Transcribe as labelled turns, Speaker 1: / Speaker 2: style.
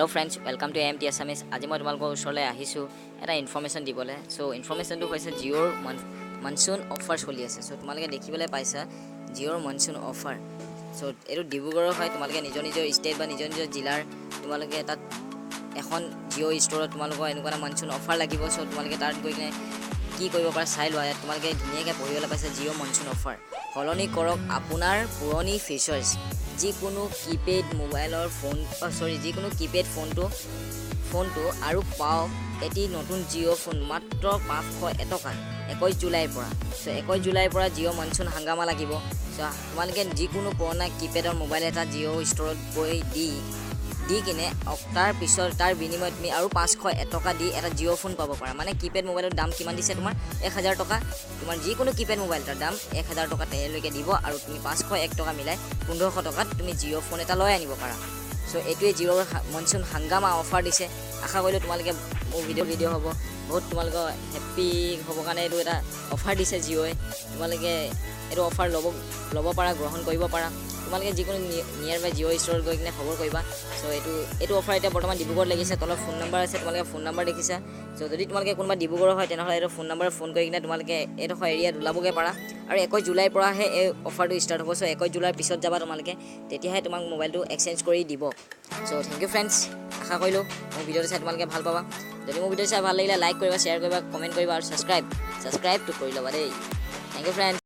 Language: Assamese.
Speaker 1: Hello friends, welcome to AMT Assamese. আজি মই তোমালোকৰ ওচৰলৈ আহিছো এটা ইনফৰমেশ্যন দিবলৈ। সো ইনফৰমেশ্যনটো হৈছে জিঅ'ৰ মনসুন অফাৰ চলি আছে। সো তোমালোকে দেখিবলৈ পাইছা জিঅ'ৰ মনসুন অফাৰ। সো এইটো ডিব্ৰুগড়ৰ হয়। তোমালোকে নিজৰ ষ্টেট বা নিজৰ জিলাৰ তোমালোকে তাত এখন জিঅ' ষ্ট'ৰত তোমালোকৰ এনেকুৱা এটা মনসুন অফাৰ লাগিব। সো তোমালোকে তাত গৈ কিনে কি কৰিব পাৰা চাই লোৱা। ইয়াত তোমালোকে ধুনীয়াকৈ পঢ়িবলৈ পাইছা জিঅ' মনসুন অফাৰ। সলনি কৰক আপোনাৰ পুৰণি ফিচাৰ্ছ। যিকোনো কিপেড মোবাইলৰ যিকোনো কিপেড ফোনটো আৰু পাওক এটি নতুন জিঅ' ফোন মাত্ৰ 501 টকাত 21 জুলাইৰ পৰা। সো 21 জুলাইৰ পৰা জিঅ' মনসুন হাংগামা লাগিব। সো তোমালোকে যিকোনো পুৰণা কিপেডৰ মোবাইল এটা জিঅ' ষ্ট'ৰত গৈ দি কিনে তাৰ পিছত তাৰ বিনিময়ত তুমি আৰু 501 টকা দি এটা জিঅ' ফোন পাব পাৰা। মানে কিপেড মোবাইলৰ দাম কিমান দিছে তোমাৰ 1000 টকা। তোমাৰ যিকোনো কিপেড মোবাইল এটাৰ দাম 1000 টকা তেওঁলোকে দিব আৰু তুমি 501 টকা মিলাই 1500 টকাত তুমি জিঅ' ফোন এটা লৈ আনিব পাৰা। সো এইটোৱে জিঅ'ৰ মনসুন হাংগামা অফাৰ দিছে। আশা কৰিলোঁ তোমালোকে মোৰ ভিডিঅ' হ'ব বহুত তোমালোকৰ হেপ্পী হ'বৰ কাৰণে এইটো এটা অফাৰ দিছে জিঅ'ই। তোমালোকে এইটো অফাৰ ল'ব পাৰা, গ্ৰহণ কৰিব পাৰা। তোমালোকে যিকোনো নিয়াৰ বাই জিঅ' ষ্ট'ৰত গৈ কিনে খবৰ কৰিবা। সো এইটো অফাৰ এতিয়া বৰ্তমান ডিব্ৰুগড়ত লাগিছে। তলত ফোন নম্বৰ আছে, তোমালোকে ফোন নম্বৰ দেখিছা। সো যদি তোমালোকে কোনোবা ডিব্ৰুগড়ৰ হয় তেনেহ'লে এইটো ফোন নম্বৰ ফোন কৰি কিনে তোমালোকে এইডোখৰ এৰিয়াত ওলাবগৈ পাৰা। আৰু 21 জুলাইৰ পৰাহে এই অফাৰটো ষ্টাৰ্ট হ'ব। সো 21 জুলাইৰ পিছত যাবা তোমালোকে, তেতিয়াহে তোমাক মোবাইলটো এক্সচেঞ্জ কৰি দিব। So thank you friends. আশা কৰিলোঁ মোৰ ভিডিঅ'টো চাই তোমালোকে ভাল পাবা। যদি মোৰ ভিডিঅ' চাই ভাল লাগিলে লাইক কৰিবা, শ্বেয়াৰ কৰিবা, কমেণ্ট কৰিবা আৰু ছাবস্ক্ৰাইবটো কৰি ল'বা দেই। Thank you friends.